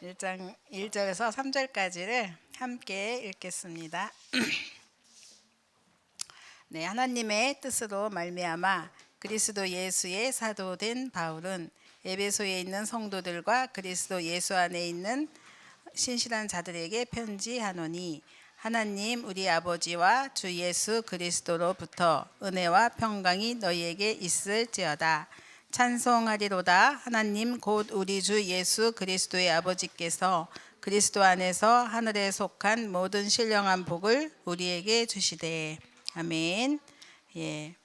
1장 1절에서 3절까지를 함께 읽겠습니다. 네, 하나님의 뜻으로 말미암아 그리스도 예수의 사도된 바울은 에베소에 있는 성도들과 그리스도 예수 안에 있는 신실한 자들에게 편지하노니, 하나님 우리 아버지와 주 예수 그리스도로부터 은혜와 평강이 너희에게 있을지어다. 찬송하리로다. 하나님 곧 우리 주 예수 그리스도의 아버지께서 그리스도 안에서 하늘에 속한 모든 신령한 복을 우리에게 주시되. 아멘. 예.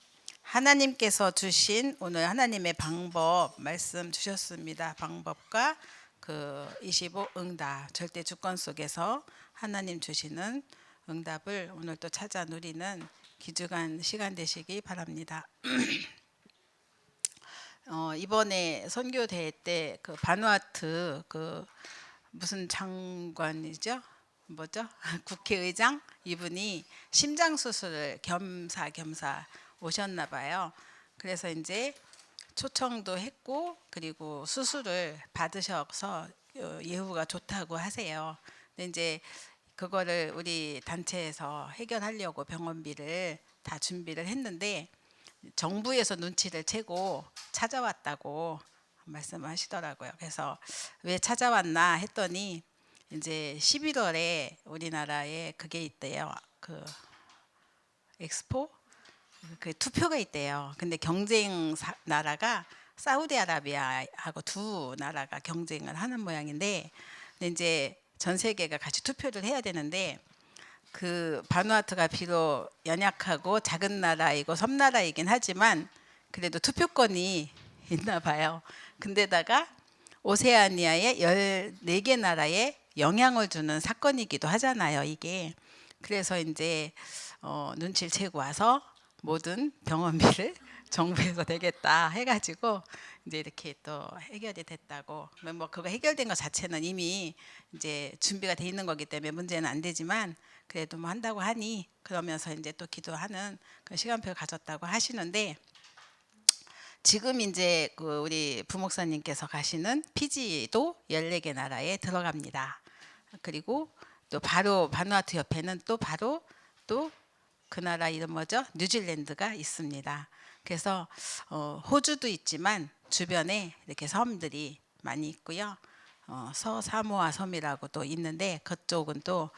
하나님께서 주신 오늘 하나님의 방법 말씀 주셨습니다. 방법과 그 25 응답, 절대 주권 속에서 하나님 주시는 응답을 오늘 또 찾아 누리는 귀중한 시간 되시기 바랍니다. 이번에 선교 대회 때 그 바누아투 그 무슨 장관이죠? 뭐죠? 국회의장 이분이 심장 수술을 겸사겸사 오셨나 봐요. 그래서 이제 초청도 했고, 그리고 수술을 받으셔서 예후가 좋다고 하세요. 근데 이제 그거를 우리 단체에서 해결하려고 병원비를 다 준비를 했는데, 정부에서 눈치를 채고 찾아왔다고 말씀하시더라고요. 그래서 왜 찾아왔나 했더니 이제 11월에 우리나라에 그게 있대요. 그 엑스포, 그 투표가 있대요. 근데 경쟁 나라가 사우디아라비아하고 두 나라가 경쟁을 하는 모양인데, 근데 이제 전 세계가 같이 투표를 해야 되는데, 그 바누아투가 비록 연약하고 작은 나라이고 섬나라이긴 하지만 그래도 투표권이 있나 봐요. 근데다가 오세아니아의 14개 나라에 영향을 주는 사건이기도 하잖아요, 이게. 그래서 이제 눈치를 채고 와서 모든 병원비를 정부에서 내겠다 해가지고 이제 이렇게 또 해결이 됐다고. 뭐 그거 해결된 것 자체는 이미 이제 준비가 돼 있는 거기 때문에 문제는 안 되지만, 그래도 뭐 한다고 하니 그러면서 이제 또 기도하는 그 시간표를 가졌다고 하시는데, 지금 이제 그 우리 부목사님께서 가시는 피지도 14개 나라에 들어갑니다. 그리고 또 바로 바누아투 옆에는 또 바로 또 그 나라 이름 뭐죠? 뉴질랜드가 있습니다. 그래서 호주도 있지만 주변에 이렇게 섬들이 많이 있고요. 서사모아 섬이라고 또 있는데, 그쪽은 또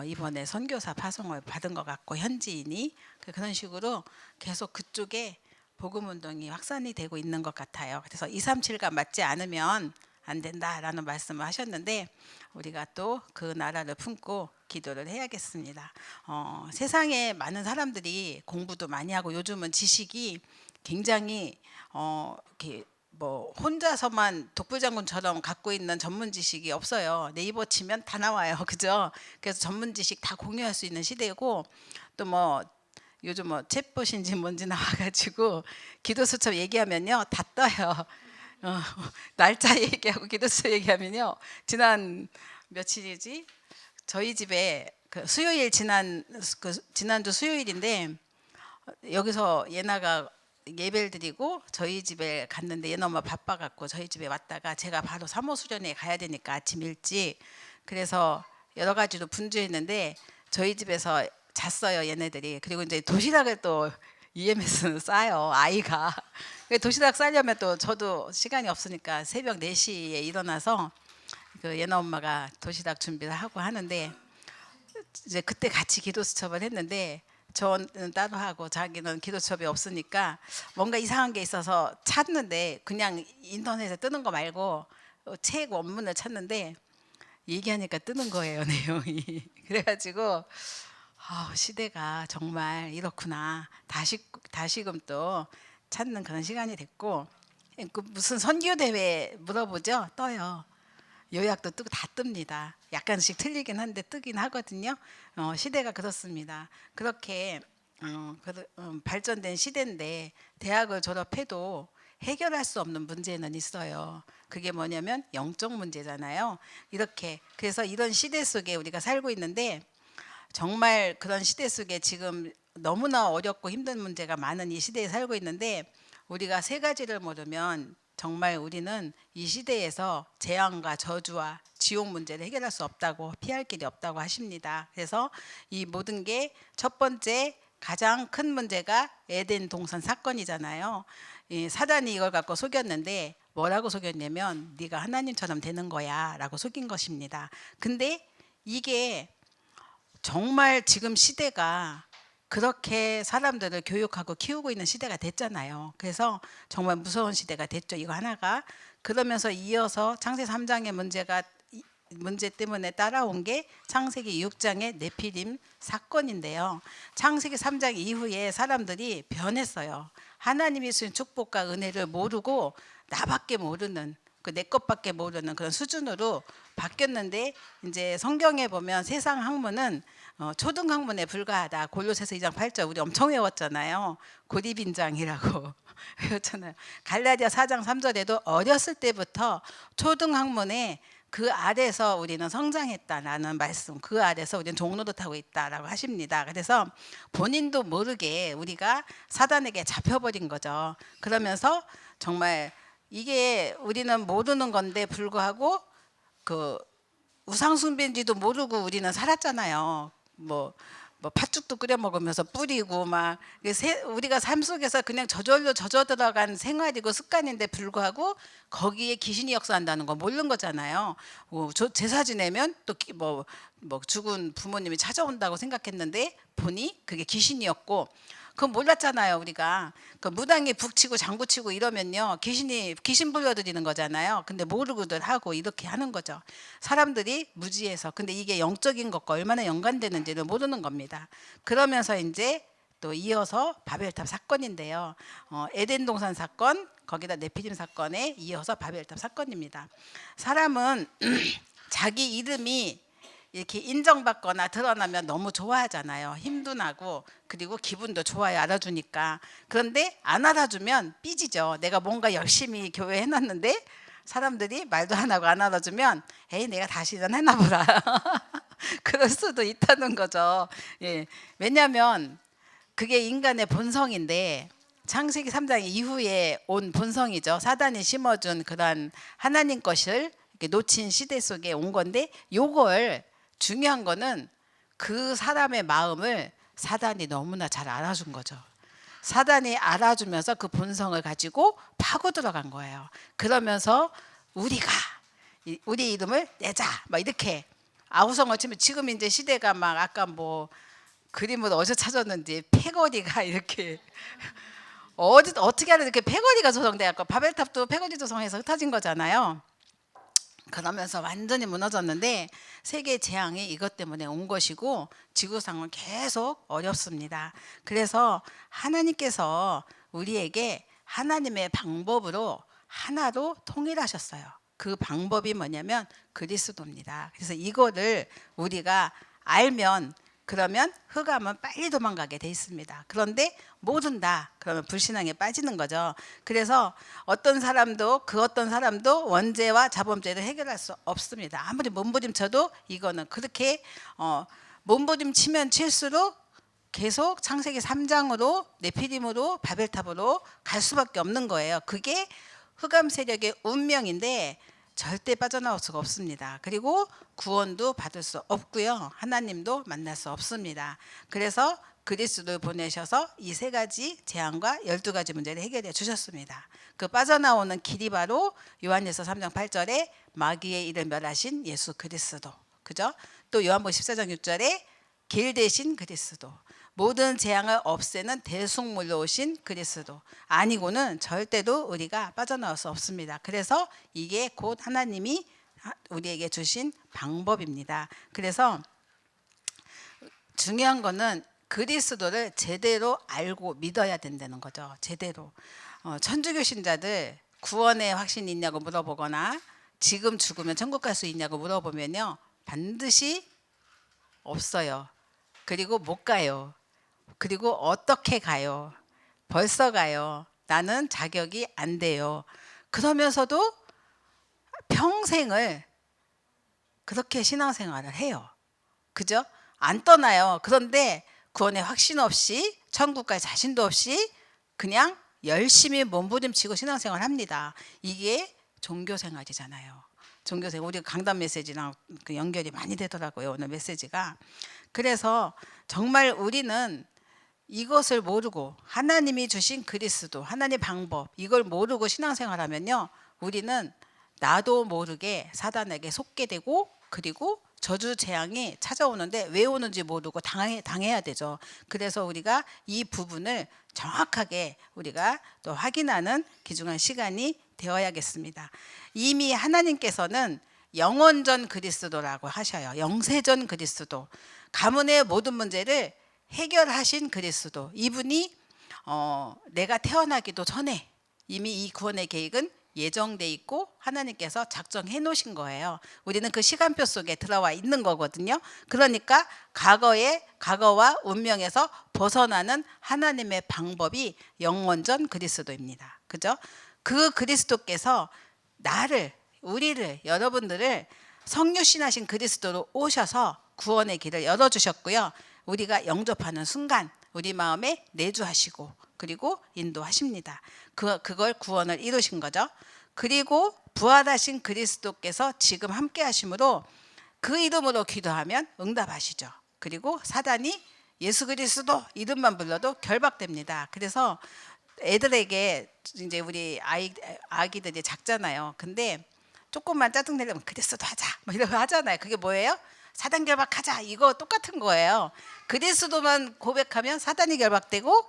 이번에 선교사 파송을 받은 것 같고 현지인이 그런 식으로 계속 그쪽에 복음 운동이 확산이 되고 있는 것 같아요. 그래서 237가 맞지 않으면 안 된다라는 말씀을 하셨는데, 우리가 또 그 나라를 품고 기도를 해야겠습니다. 세상에 많은 사람들이 공부도 많이 하고 요즘은 지식이 굉장히 이렇게 뭐 혼자서만 독불장군처럼 갖고 있는 전문 지식이 없어요. 네이버 치면 다 나와요. 그죠? 그래서 전문 지식 다 공유할 수 있는 시대고, 또 뭐 요즘 뭐 챗봇인지 뭔지 나와가지고 기도수첩 얘기하면요 다 떠요. 어, 날짜 얘기하고 기도수 얘기하면요, 지난 며칠이지? 저희 집에 그 수요일 지난주 수요일인데, 여기서 예나가 예배를 드리고 저희 집에 갔는데, 얘네 엄마 바빠갖고 저희 집에 왔다가 제가 바로 사모수련회 가야 되니까 아침 일찍, 그래서 여러 가지로 분주했는데 저희 집에서 잤어요, 얘네들이. 그리고 이제 도시락을 또 EMS는 싸요, 아이가. 도시락 싸려면 또 저도 시간이 없으니까 새벽 4시에 일어나서 그 얘네 엄마가 도시락 준비를 하고 하는데, 이제 그때 같이 기도 수첩을 했는데, 저는 따로 하고 자기는 기도 수첩이 없으니까 뭔가 이상한 게 있어서 찾는데, 그냥 인터넷에 뜨는 거 말고 책 원문을 찾는데 얘기하니까 뜨는 거예요, 내용이. 그래가지고 시대가 정말 이렇구나, 다시금 또 찾는 그런 시간이 됐고, 그 무슨 선교 대회 물어보죠, 떠요. 요약도 뜨고 다 뜹니다. 약간씩 틀리긴 한데 뜨긴 하거든요. 시대가 그렇습니다. 그렇게 발전된 시대인데, 대학을 졸업해도 해결할 수 없는 문제는 있어요. 그게 뭐냐면 영적 문제잖아요. 이렇게, 그래서 이런 시대 속에 우리가 살고 있는데, 정말 그런 시대 속에 지금 너무나 어렵고 힘든 문제가 많은 이 시대에 살고 있는데, 우리가 세 가지를 모르면 정말 우리는 이 시대에서 재앙과 저주와 지옥 문제를 해결할 수 없다고, 피할 길이 없다고 하십니다. 그래서 이 모든 게 첫 번째 가장 큰 문제가 에덴 동산 사건이잖아요. 이 사단이 이걸 갖고 속였는데 뭐라고 속였냐면 네가 하나님처럼 되는 거야 라고 속인 것입니다. 근데 이게 정말 지금 시대가 그렇게 사람들을 교육하고 키우고 있는 시대가 됐잖아요. 그래서 정말 무서운 시대가 됐죠. 이거 하나가. 그러면서 이어서 창세기 3장의 문제 때문에 따라온 게 창세기 6장의 네피림 사건인데요. 창세기 3장 이후에 사람들이 변했어요. 하나님이 주신 축복과 은혜를 모르고 나밖에 모르는, 그 내 것밖에 모르는 그런 수준으로 바뀌었는데, 이제 성경에 보면 세상 학문은 초등 학문에 불과하다. 골로새서 2장 8절 우리 엄청 외웠잖아요. 고리빈장이라고 외웠잖아요. 갈라디아 4장 3절에도 어렸을 때부터 초등 학문에 그 아래서 우리는 성장했다라는 말씀, 그 아래서 우리는 종노릇하고 있다라고 하십니다. 그래서 본인도 모르게 우리가 사단에게 잡혀버린 거죠. 그러면서 정말 이게 우리는 모르는 건데 불구하고 그 우상숭배인지도 모르고 우리는 살았잖아요. 뭐 팥죽도 끓여 먹으면서 뿌리고 막 우리가 삶 속에서 그냥 저절로 젖어 들어간 생활이고 습관인데 불구하고 거기에 귀신이 역사한다는 거 모르는 거잖아요. 제사 지내면 또 죽은 부모님이 찾아온다고 생각했는데 보니 그게 귀신이었고, 그건 몰랐잖아요. 우리가 그 무당이 북치고 장구치고 이러면요 귀신 불러들이는 거잖아요. 근데 모르고들 하고 이렇게 하는 거죠. 사람들이 무지해서. 근데 이게 영적인 것과 얼마나 연관되는지를 모르는 겁니다. 그러면서 이제 또 이어서 바벨탑 사건인데요. 에덴 동산 사건, 거기다 네피림 사건에 이어서 바벨탑 사건입니다. 사람은 자기 이름이 이렇게 인정받거나 드러나면 너무 좋아하잖아요. 힘도 나고 그리고 기분도 좋아요. 알아주니까. 그런데 안 알아주면 삐지죠. 내가 뭔가 열심히 교회 해놨는데 사람들이 말도 안 하고 안 알아주면 에이 내가 다시 일어났나 보라 그럴 수도 있다는 거죠. 예. 왜냐하면 그게 인간의 본성인데 창세기 3장 이후에 온 본성이죠. 사단이 심어준 그런 하나님 것을 이렇게 놓친 시대 속에 온 건데, 요걸 중요한 거는 그 사람의 마음을 사단이 너무나 잘 알아준 거죠. 사단이 알아주면서 그 본성을 가지고 파고 들어간 거예요. 그러면서 우리 이름을 내자 막 이렇게 아우성을 치면, 지금 이제 시대가 막 아까 그림을 어디서 찾았는지 패거리가 이렇게 어떻게 하는 이렇게 패거리가 조성돼갖고 바벨탑도 패거리 조성해서 흩어진 거잖아요. 그러면서 완전히 무너졌는데 세계 재앙이 이것 때문에 온 것이고 지구상은 계속 어렵습니다. 그래서 하나님께서 우리에게 하나님의 방법으로 하나로 통일하셨어요. 그 방법이 뭐냐면 그리스도입니다. 그래서 이거를 우리가 알면, 그러면 흑암은 빨리 도망가게 돼 있습니다. 그런데 모른다 그러면 불신앙에 빠지는 거죠. 그래서 어떤 사람도 원죄와 자범죄를 해결할 수 없습니다. 아무리 몸부림쳐도 이거는 그렇게 몸부림치면 칠수록 계속 창세기 3장으로 네피림으로 바벨탑으로 갈 수밖에 없는 거예요. 그게 흑암 세력의 운명인데 절대 빠져나올 수가 없습니다. 그리고 구원도 받을 수 없고요. 하나님도 만날 수 없습니다. 그래서 그리스도를 보내셔서 이 세 가지 재앙과 12가지 문제를 해결해 주셨습니다. 그 빠져나오는 길이 바로 요한일서 3장 8절에 마귀의 일을 멸하신 예수 그리스도. 그죠? 또 요한복음 14장 6절에 길 대신 그리스도. 모든 재앙을 없애는 대속물로 오신 그리스도 아니고는 절대로 우리가 빠져나올 수 없습니다. 그래서 이게 곧 하나님이 우리에게 주신 방법입니다. 그래서 중요한 거는 그리스도를 제대로 알고 믿어야 된다는 거죠. 제대로. 천주교 신자들 구원의 확신이 있냐고 물어보거나 지금 죽으면 천국 갈 수 있냐고 물어보면요, 반드시 없어요. 그리고 못 가요. 그리고 어떻게 가요? 벌써 가요. 나는 자격이 안 돼요. 그러면서도 평생을 그렇게 신앙생활을 해요. 그죠? 안 떠나요. 그런데 구원의 확신 없이 천국 갈 자신도 없이 그냥 열심히 몸부림치고 신앙생활 합니다. 이게 종교생활이잖아요. 종교생활, 우리 강단 메시지랑 그 연결이 많이 되더라고요, 오늘 메시지가. 그래서 정말 우리는 이것을 모르고 하나님이 주신 그리스도, 하나님의 방법, 이걸 모르고 신앙생활하면요, 우리는 나도 모르게 사단에게 속게 되고, 그리고 저주 재앙이 찾아오는데 왜 오는지 모르고 당해야 되죠. 그래서 우리가 이 부분을 정확하게 우리가 또 확인하는 귀중한 시간이 되어야겠습니다. 이미 하나님께서는 영원전 그리스도라고 하셔요. 영세전 그리스도, 가문의 모든 문제를 해결하신 그리스도, 이분이 내가 태어나기도 전에 이미 이 구원의 계획은 예정돼 있고 하나님께서 작정해 놓으신 거예요. 우리는 그 시간표 속에 들어와 있는 거거든요. 그러니까 과거와 운명에서 벗어나는 하나님의 방법이 영원전 그리스도입니다. 그죠? 그 그리스도께서 우리를, 여러분들을 성육신하신 그리스도로 오셔서 구원의 길을 열어주셨고요. 우리가 영접하는 순간 우리 마음에 내주하시고 그리고 인도하십니다. 그걸 구원을 이루신 거죠. 그리고 부활하신 그리스도께서 지금 함께 하심으로 그 이름으로 기도하면 응답하시죠. 그리고 사단이 예수 그리스도 이름만 불러도 결박됩니다. 그래서 애들에게, 이제 우리 아기들이 작잖아요. 근데 조금만 짜증 내려면 그리스도 하자 뭐 이러고 하잖아요. 그게 뭐예요? 사단 결박하자, 이거 똑같은 거예요. 그리스도만 고백하면 사단이 결박되고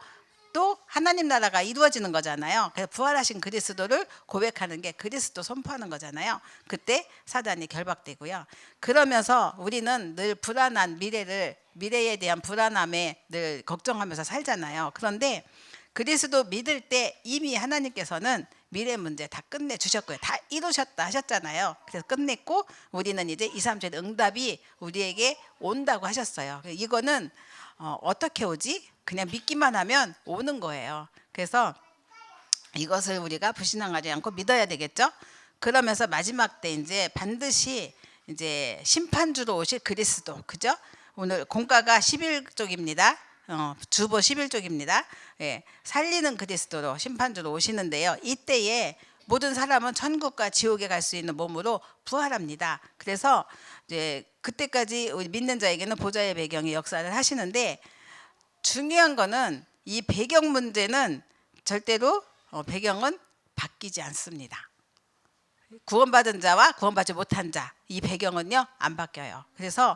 또 하나님 나라가 이루어지는 거잖아요. 그래서 부활하신 그리스도를 고백하는 게 그리스도 선포하는 거잖아요. 그때 사단이 결박되고요. 그러면서 우리는 늘 불안한 미래에 대한 불안함에 늘 걱정하면서 살잖아요. 그런데 그리스도 믿을 때 이미 하나님께서는 미래 문제 다 끝내주셨고요. 다 이루셨다 하셨잖아요. 그래서 끝냈고 우리는 이제 2, 3절 응답이 우리에게 온다고 하셨어요. 이거는 어떻게 오지? 그냥 믿기만 하면 오는 거예요. 그래서 이것을 우리가 불신앙하지 않고 믿어야 되겠죠. 그러면서 마지막 때 이제 반드시 이제 심판주로 오실 그리스도, 그죠? 오늘 공과가 11쪽입니다. 주보 11쪽입니다. 예, 살리는 그리스도로 심판주로 오시는데요. 이때에 모든 사람은 천국과 지옥에 갈 수 있는 몸으로 부활합니다. 그래서 이제 그때까지 우리 믿는 자에게는 보좌의 배경이 역사를 하시는데, 중요한 거는 이 배경 문제는 절대로 배경은 바뀌지 않습니다. 구원받은 자와 구원받지 못한 자, 이 배경은요 안 바뀌어요. 그래서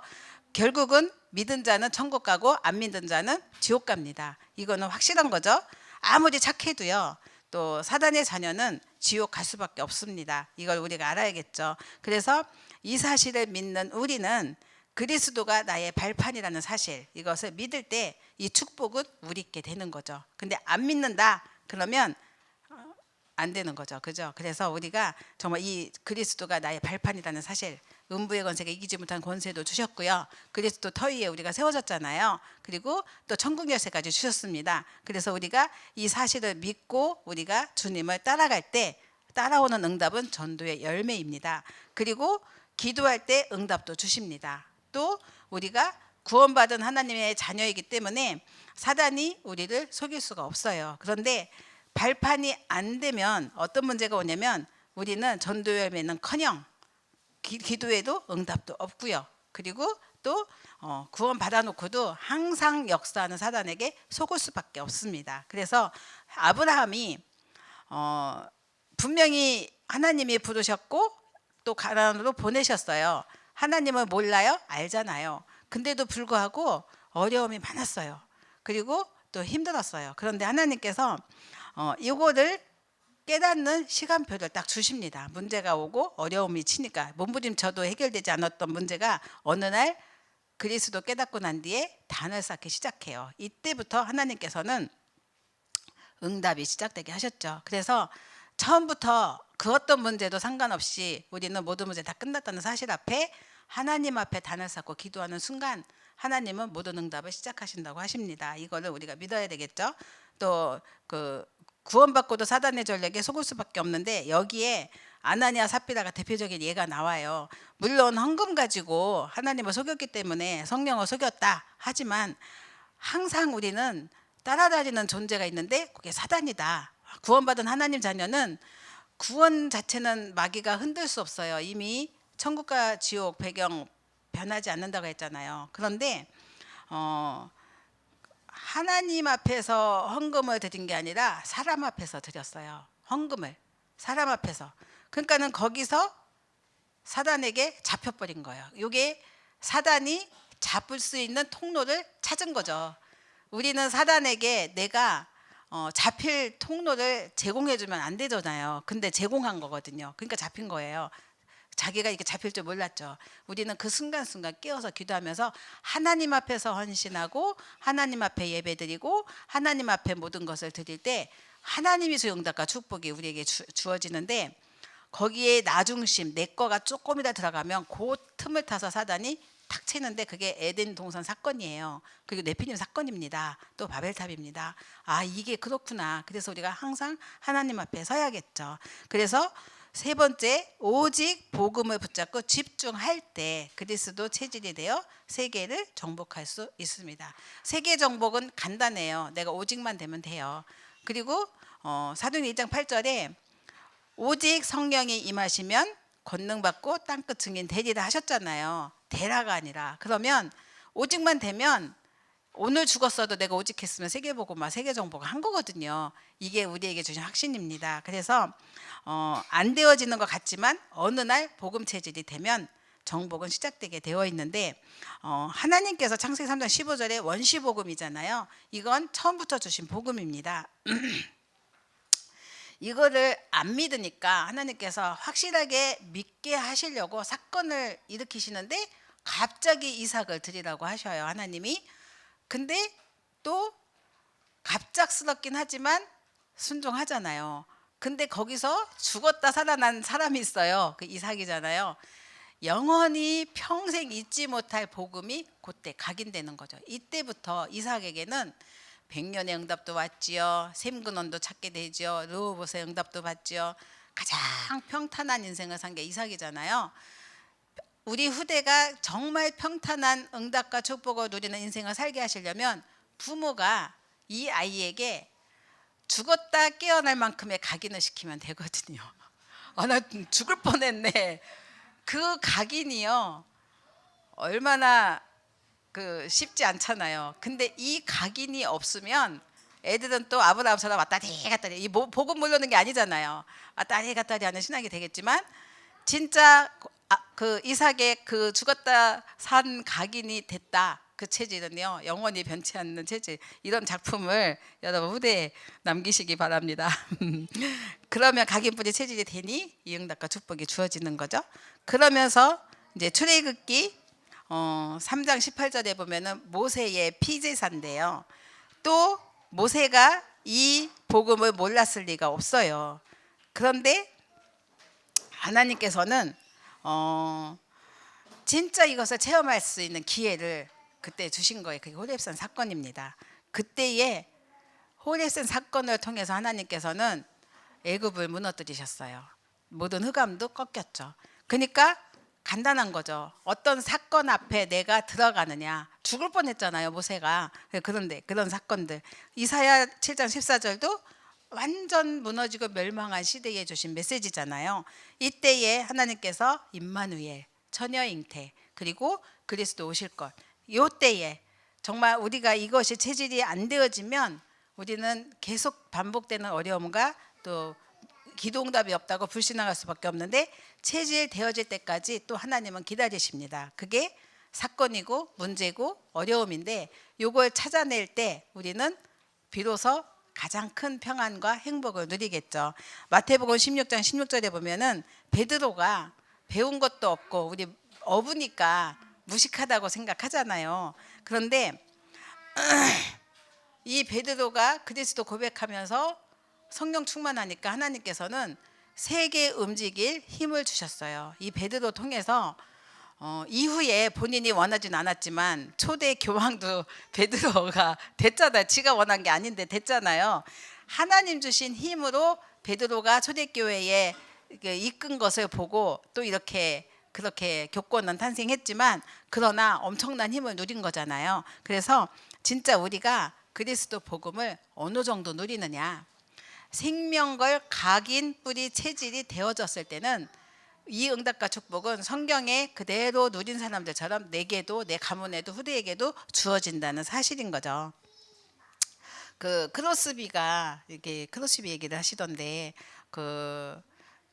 결국은 믿은 자는 천국 가고 안 믿은 자는 지옥 갑니다. 이거는 확실한 거죠. 아무리 착해도요, 또 사단의 자녀는 지옥 갈 수밖에 없습니다. 이걸 우리가 알아야겠죠. 그래서 이 사실을 믿는 우리는 그리스도가 나의 발판이라는 사실, 이것을 믿을 때 이 축복은 우리께 되는 거죠. 근데 안 믿는다 그러면 안 되는 거죠. 그죠? 그래서 우리가 정말 이 그리스도가 나의 발판이라는 사실, 음부의 권세가 이기지 못한 권세도 주셨고요. 그리스도 터 위에 우리가 세워졌잖아요. 그리고 또 천국 열쇠까지 주셨습니다. 그래서 우리가 이 사실을 믿고 우리가 주님을 따라갈 때 따라오는 응답은 전도의 열매입니다. 그리고 기도할 때 응답도 주십니다. 또 우리가 구원받은 하나님의 자녀이기 때문에 사단이 우리를 속일 수가 없어요. 그런데 발판이 안 되면 어떤 문제가 오냐면 우리는 전도 열매는커녕 기도에도 응답도 없고요. 그리고 또 구원 받아놓고도 항상 역사하는 사단에게 속을 수밖에 없습니다. 그래서 아브라함이 분명히 하나님이 부르셨고 또 가나안으로 보내셨어요. 하나님을 몰라요? 알잖아요. 근데도 불구하고 어려움이 많았어요. 그리고 또 힘들었어요. 그런데 하나님께서 이거를 깨닫는 시간표를 딱 주십니다. 문제가 오고 어려움이 치니까 몸부림쳐도 해결되지 않았던 문제가 어느 날 그리스도 깨닫고 난 뒤에 단을 쌓기 시작해요. 이때부터 하나님께서는 응답이 시작되게 하셨죠. 그래서 처음부터 그 어떤 문제도 상관없이 우리는 모든 문제 다 끝났다는 사실 앞에 하나님 앞에 단을 쌓고 기도하는 순간 하나님은 모든 응답을 시작하신다고 하십니다. 이거를 우리가 믿어야 되겠죠. 또 그 구원받고도 사단의 전략에 속을 수밖에 없는데 여기에 아나니아 삽비라가 대표적인 예가 나와요. 물론 헌금 가지고 하나님을 속였기 때문에 성령을 속였다 하지만 항상 우리는 따라다니는 존재가 있는데 그게 사단이다. 구원받은 하나님 자녀는 구원 자체는 마귀가 흔들 수 없어요. 이미 천국과 지옥 배경 변하지 않는다고 했잖아요. 그런데 하나님 앞에서 헌금을 드린 게 아니라 사람 앞에서 드렸어요. 헌금을 사람 앞에서. 그러니까는 거기서 사단에게 잡혀버린 거예요. 이게 사단이 잡을 수 있는 통로를 찾은 거죠. 우리는 사단에게 내가 잡힐 통로를 제공해주면 안 되잖아요. 근데 제공한 거거든요. 그러니까 잡힌 거예요. 자기가 이렇게 잡힐 줄 몰랐죠. 우리는 그 순간순간 깨어서 기도하면서 하나님 앞에서 헌신하고 하나님 앞에 예배드리고 하나님 앞에 모든 것을 드릴 때 하나님이 수용답과 축복이 우리에게 주어지는데, 거기에 나중심 내 거가 조금이라 들어가면 그 틈을 타서 사단이 탁 채는데 그게 에덴 동산 사건이에요. 그리고 네피림 사건입니다. 또 바벨탑입니다. 아, 이게 그렇구나. 그래서 우리가 항상 하나님 앞에 서야겠죠. 그래서 세 번째, 오직 복음을 붙잡고 집중할 때 그리스도 체질이 되어 세계를 정복할 수 있습니다. 세계 정복은 간단해요. 내가 오직만 되면 돼요. 그리고 사도행전 1장 8절에 오직 성령이 임하시면 권능 받고 땅끝 증인 되리라 하셨잖아요. 되라가 아니라. 그러면 오직만 되면 오늘 죽었어도 내가 오직했으면 세계복음화 세계정복을 한 거거든요. 이게 우리에게 주신 확신입니다. 그래서 안 되어지는 것 같지만 어느 날 복음 체질이 되면 정복은 시작되게 되어 있는데, 하나님께서 창세기 3장 15절에 원시복음이잖아요. 이건 처음부터 주신 복음입니다. 이거를 안 믿으니까 하나님께서 확실하게 믿게 하시려고 사건을 일으키시는데 갑자기 이삭을 드리라고 하셔요, 하나님이. 근데 또 갑작스럽긴 하지만 순종하잖아요. 근데 거기서 죽었다 살아난 사람이 있어요. 그 이삭이잖아요. 영원히 평생 잊지 못할 복음이 그때 각인되는 거죠. 이때부터 이삭에게는 백년의 응답도 왔지요. 샘근원도 찾게 되지요. 르호봇의 응답도 받지요. 가장 평탄한 인생을 산 게 이삭이잖아요. 우리 후대가 정말 평탄한 응답과 축복을 누리는 인생을 살게 하시려면 부모가 이 아이에게 죽었다 깨어날 만큼의 각인을 시키면 되거든요. 나 죽을 뻔했네. 그 각인이요, 얼마나 쉽지 않잖아요. 근데 이 각인이 없으면 애들은 또 아브라함처럼 왔다리 갔다리, 이 복음 모르는 게 아니잖아요. 왔다리 갔다리 하는 신학이 되겠지만, 진짜 그 이삭의 그 죽었다 산 각인이 됐다. 그 체질은요, 영원히 변치 않는 체질. 이런 작품을 여러분 후대에 남기시기 바랍니다. 그러면 각인뿌리 체질이 되니 이 응답과 축복이 주어지는 거죠. 그러면서 이제 출애굽기 3장 18절에 보면은 모세의 피제사인데요. 또 모세가 이 복음을 몰랐을 리가 없어요. 그런데 하나님께서는 진짜 이것을 체험할 수 있는 기회를 그때 주신 거예요. 그게 호렙산 사건입니다. 그때의 호렙산 사건을 통해서 하나님께서는 애굽을 무너뜨리셨어요. 모든 흑암도 꺾였죠. 그러니까 간단한 거죠. 어떤 사건 앞에 내가 들어가느냐. 죽을 뻔했잖아요, 모세가. 그런데 그런 사건들, 이사야 7장 14절도 완전 무너지고 멸망한 시대에 주신 메시지잖아요. 이때에 하나님께서 임마누엘, 처녀잉태, 그리고 그리스도 오실 것, 이때에 정말 우리가 이것이 체질이 안 되어지면 우리는 계속 반복되는 어려움과 또 기도응답이 없다고 불신앙할 수밖에 없는데, 체질 되어질 때까지 또 하나님은 기다리십니다. 그게 사건이고 문제고 어려움인데, 이걸 찾아낼 때 우리는 비로소 가장 큰 평안과 행복을 누리겠죠. 마태복음 16장 16절에 보면은 베드로가 배운 것도 없고 우리 어부니까 무식하다고 생각하잖아요. 그런데 이 베드로가 그리스도 고백하면서 성령 충만하니까 하나님께서는 세계 움직일 힘을 주셨어요. 이 베드로 통해서 이후에 본인이 원하진 않았지만 초대 교황도 베드로가 됐잖아요. 지가 원한 게 아닌데 됐잖아요. 하나님 주신 힘으로 베드로가 초대교회에 이끈 것을 보고 또 이렇게 그렇게 교권은 탄생했지만, 그러나 엄청난 힘을 누린 거잖아요. 그래서 진짜 우리가 그리스도 복음을 어느 정도 누리느냐, 생명걸 각인 뿌리 체질이 되어졌을 때는 이 응답과 축복은 성경에 그대로 누린 사람들처럼 내게도 내 가문에도 후대에게도 주어진다는 사실인 거죠. 그 크로스비가 이렇게 크로스비 얘기를 하시던데 그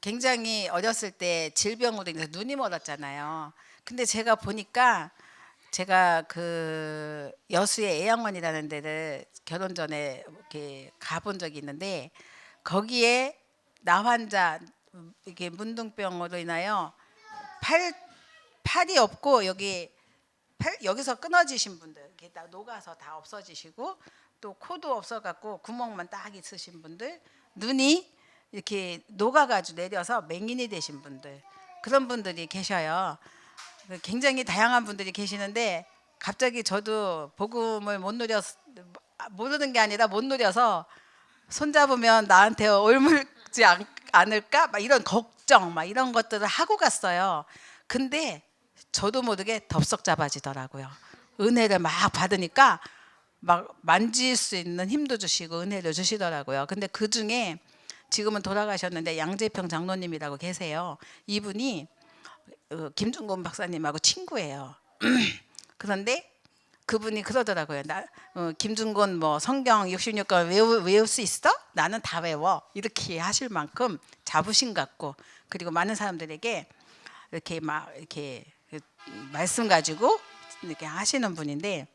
굉장히 어렸을 때 질병으로 인해서 눈이 멀었잖아요. 근데 제가 보니까 제가 그 여수의 애양원이라는 데를 결혼 전에 이렇게 가본 적이 있는데 거기에 나 환자 이게 문둥병으로 인하여 팔 팔이 없고 여기서 끊어지신 분들 이렇게 다 녹아서 다 없어지시고 또 코도 없어갖고 구멍만 딱 있으신 분들 눈이 이렇게 녹아가지고 내려서 맹인이 되신 분들 그런 분들이 계셔요. 굉장히 다양한 분들이 계시는데 갑자기 저도 복음을 못 누려 모르는 게 아니라 못 누려서 손잡으면 나한테 옮을지 않을까 막 이런 걱정 막 이런 것들을 하고 갔어요. 근데 저도 모르게 덥석 잡아지더라고요. 은혜를 막 받으니까 막 만질 수 있는 힘도 주시고 은혜를 주시더라고요. 근데 그 중에 지금은 돌아가셨는데 양재평 장로님이라고 계세요. 이분이 김중곤 박사님하고 친구예요. 그런데 그분이 그러더라고요. 김중곤 뭐 성경 66권 외울 수 있어? 나는 다 외워. 이렇게 하실 만큼 자부심 갖고 그리고 많은 사람들에게 이렇게 막 이렇게 말씀 가지고 이렇게 하시는 분인데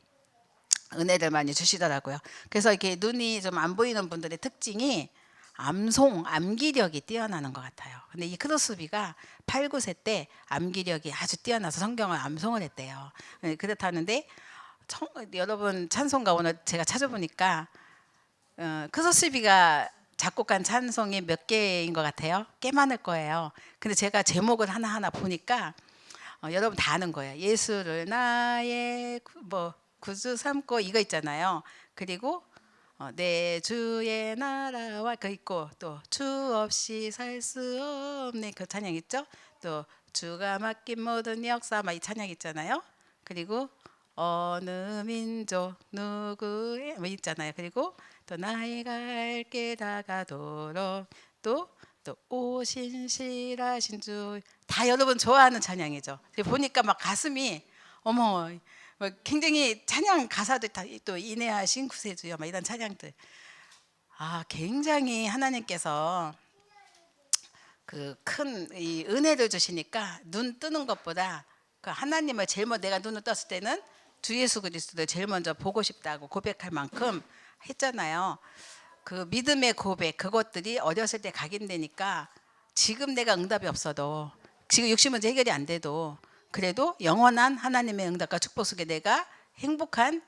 은혜를 많이 주시더라고요. 그래서 이렇게 눈이 좀 안 보이는 분들의 특징이 암기력이 뛰어나는 것 같아요. 근데 이 크로스비가 8, 9세 때 암기력이 아주 뛰어나서 성경을 암송을 했대요. 그렇다는데 여러분 찬송가 오늘 제가 찾아보니까 크로스비가 작곡한 찬송이 몇 개인 것 같아요? 꽤 많을 거예요. 근데 제가 제목을 하나하나 보니까 여러분 다 아는 거예요. 예수를 나의 구주 삼고 이거 있잖아요. 그리고 내 주의 나라와 그 있고 또 주 없이 살 수 없네 그 찬양 있죠. 또 주가 맡긴 모든 역사 막 이 찬양 있잖아요. 그리고 어느 민족 누구의 뭐 있잖아요. 그리고 또 나의 갈 길 다가도록 또 오신실하신 주 다 여러분 좋아하는 찬양이죠. 보니까 막 가슴이 어머 굉장히 찬양 가사들 다 또 인내하신 구세주여 막 이런 찬양들 굉장히 하나님께서 그 큰 이 은혜를 주시니까 눈 뜨는 것보다 그 하나님을 제일 먼저 내가 눈을 떴을 때는 주 예수 그리스도를 제일 먼저 보고 싶다고 고백할 만큼 했잖아요. 그 믿음의 고백 그것들이 어렸을 때 각인되니까 지금 내가 응답이 없어도 지금 60문제 해결이 안 돼도 그래도 영원한 하나님의 응답과 축복 속에 내가 행복한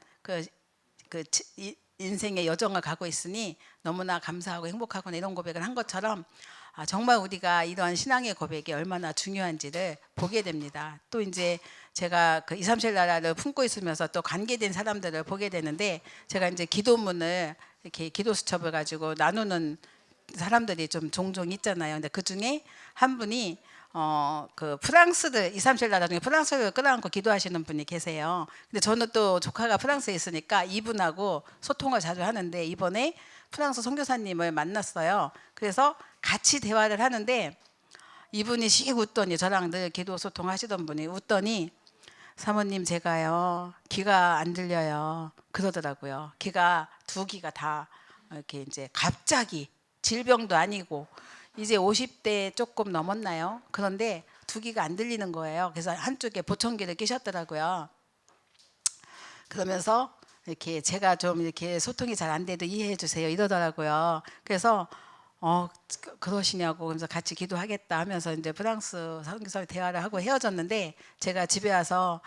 인생의 여정을 가고 있으니 너무나 감사하고 행복하구나 이런 고백을 한 것처럼 정말 우리가 이러한 신앙의 고백이 얼마나 중요한지를 보게 됩니다. 또 이제 제가 그 2, 3실 나라를 품고 있으면서 또 관계된 사람들을 보게 되는데 제가 이제 기도문을 이렇게 기도 수첩을 가지고 나누는 사람들이 좀 종종 있잖아요. 근데 그 중에 한 분이 그 프랑스를 2, 3실 나라 중에 프랑스를 끌어안고 기도하시는 분이 계세요. 근데 저는 또 조카가 프랑스에 있으니까 이분하고 소통을 자주 하는데 이번에 프랑스 선교사님을 만났어요. 그래서 같이 대화를 하는데 이분이 씩 웃더니 저랑 늘 기도 소통하시던 분이 웃더니 사모님 제가요 귀가 안 들려요 그러더라고요. 귀가 두 귀가 다 이렇게 이제 갑자기 질병도 아니고 이제 50대 조금 넘었나요? 그런데 두 귀가 안 들리는 거예요. 그래서 한쪽에 보청기를 끼셨더라고요. 그러면서 이렇게 제가 좀 이렇게 소통이 잘 안 돼도 이해해 주세요 이러더라고요. 그래서 그러시냐고 그래서 같이 기도하겠다 하면서 이제 프랑스 선교사와 대화를 하고 헤어졌는데 제가 집에 와서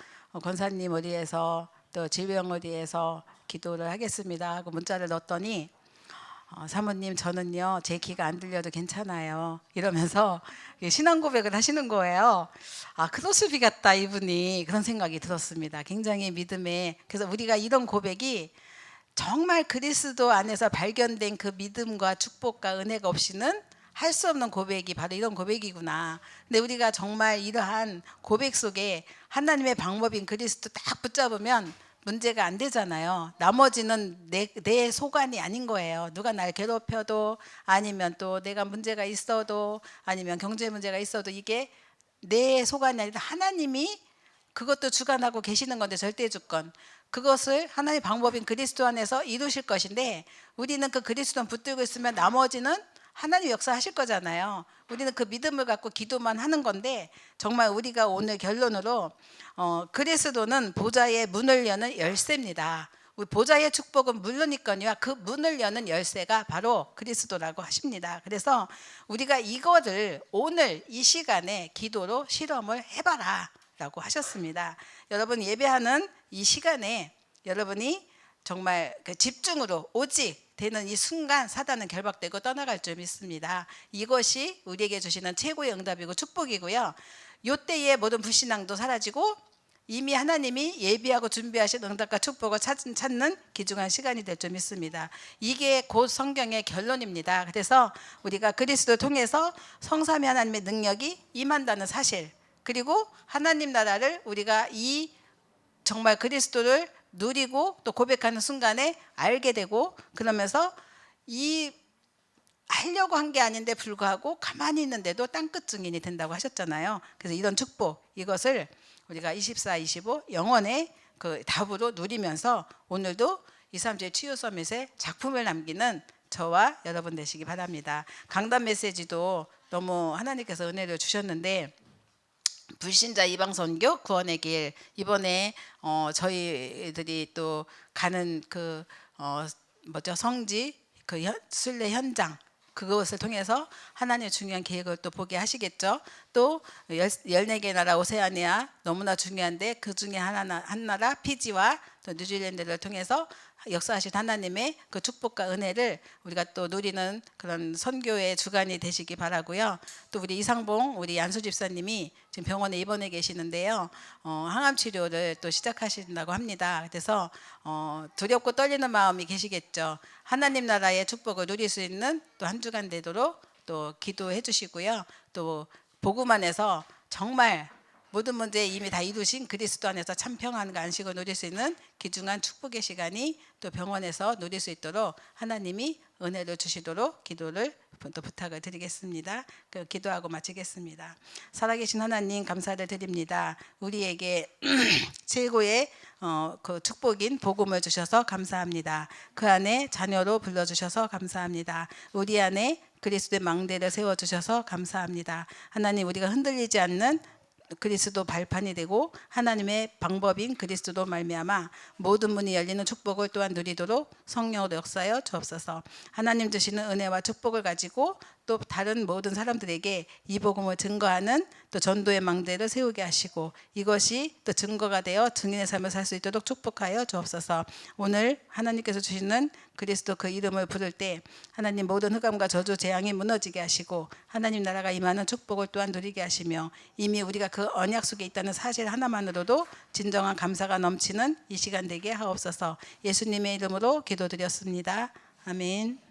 권사님 어디에서 또 질병 어디에서 기도를 하겠습니다 하고 문자를 넣었더니 사모님 저는요 제 귀가 안 들려도 괜찮아요 이러면서 신앙 고백을 하시는 거예요. 크로스비 같다 이분이 그런 생각이 들었습니다. 굉장히 믿음에 그래서 우리가 이런 고백이 정말 그리스도 안에서 발견된 그 믿음과 축복과 은혜가 없이는 할 수 없는 고백이 바로 이런 고백이구나. 근데 우리가 정말 이러한 고백 속에 하나님의 방법인 그리스도 딱 붙잡으면 문제가 안 되잖아요. 나머지는 내 소관이 아닌 거예요. 누가 날 괴롭혀도 아니면 또 내가 문제가 있어도 아니면 경제 문제가 있어도 이게 내 소관이 아니라 하나님이 그것도 주관하고 계시는 건데, 절대 주권. 그것을 하나님의 방법인 그리스도 안에서 이루실 것인데, 우리는 그 그리스도만 붙들고 있으면 나머지는 하나님 역사하실 거잖아요. 우리는 그 믿음을 갖고 기도만 하는 건데, 정말 우리가 오늘 결론으로 그리스도는 보좌의 문을 여는 열쇠입니다. 우리 보좌의 축복은 물론이거니와 그 문을 여는 열쇠가 바로 그리스도라고 하십니다. 그래서 우리가 이거를 오늘 이 시간에 기도로 실험을 해봐라 라고 하셨습니다. 여러분, 예배하는 이 시간에 여러분이 정말 그 집중으로 오직 되는 이 순간 사단은 결박되고 떠나갈 줄 믿습니다. 이것이 우리에게 주시는 최고의 응답이고 축복이고요. 이때의 모든 불신앙도 사라지고 이미 하나님이 예비하고 준비하신 응답과 축복을 찾는 귀중한 시간이 될 줄 믿습니다. 이게 곧 성경의 결론입니다. 그래서 우리가 그리스도를 통해서 성삼위 하나님의 능력이 임한다는 사실, 그리고 하나님 나라를 우리가 이 정말 그리스도를 누리고 또 고백하는 순간에 알게 되고, 그러면서 이 하려고 한 게 아닌데 불구하고 가만히 있는데도 땅끝 증인이 된다고 하셨잖아요. 그래서 이런 축복, 이것을 우리가 24, 25 영원의 그 답으로 누리면서 오늘도 2, 3주의 치유 서밋에 작품을 남기는 저와 여러분 되시기 바랍니다. 강단 메시지도 너무 하나님께서 은혜를 주셨는데, 불신자 이방 선교 구원의 길, 이번에 저희들이 또 가는 그 성지 그 순례 현장, 그것을 통해서 하나님의 중요한 계획을 또 보게 하시겠죠. 또 14개 나라 오세아니아 너무나 중요한데 그 중에 한 나라 피지와 또 뉴질랜드를 통해서 역사하신 하나님의 그 축복과 은혜를 우리가 또 누리는 그런 선교의 주간이 되시기 바라고요. 또 우리 이상봉 우리 안수 집사님이 지금 병원에 입원해 계시는데요. 항암 치료를 또 시작하신다고 합니다. 그래서 두렵고 떨리는 마음이 계시겠죠. 하나님 나라의 축복을 누릴 수 있는 또 한 주간 되도록 또 기도해 주시고요. 또 복음 안에서 정말 모든 문제 이미 다 이루신 그리스도 안에서 참 평안과 안식을 누릴 수 있는 귀중한 축복의 시간이 또 병원에서 누릴 수 있도록 하나님이 은혜를 주시도록 기도를 또 부탁을 드리겠습니다. 기도하고 마치겠습니다. 살아계신 하나님, 감사를 드립니다. 우리에게 최고의 그 축복인 복음을 주셔서 감사합니다. 그 안에 자녀로 불러주셔서 감사합니다. 우리 안에 그리스도의 망대를 세워주셔서 감사합니다. 하나님, 우리가 흔들리지 않는 그리스도 발판이 되고 하나님의 방법인 그리스도로 말미암아 모든 문이 열리는 축복을 또한 누리도록 성령으로 역사하여 주옵소서. 하나님 주시는 은혜와 축복을 가지고 또 다른 모든 사람들에게 이 복음을 증거하는 또 전도의 망대를 세우게 하시고, 이것이 또 증거가 되어 증인의 삶을 살 수 있도록 축복하여 주옵소서. 오늘 하나님께서 주시는 그리스도 그 이름을 부를 때 하나님 모든 흑암과 저주 재앙이 무너지게 하시고 하나님 나라가 임하는 축복을 또한 누리게 하시며, 이미 우리가 그 언약 속에 있다는 사실 하나만으로도 진정한 감사가 넘치는 이 시간 되게 하옵소서. 예수님의 이름으로 기도드렸습니다. 아멘.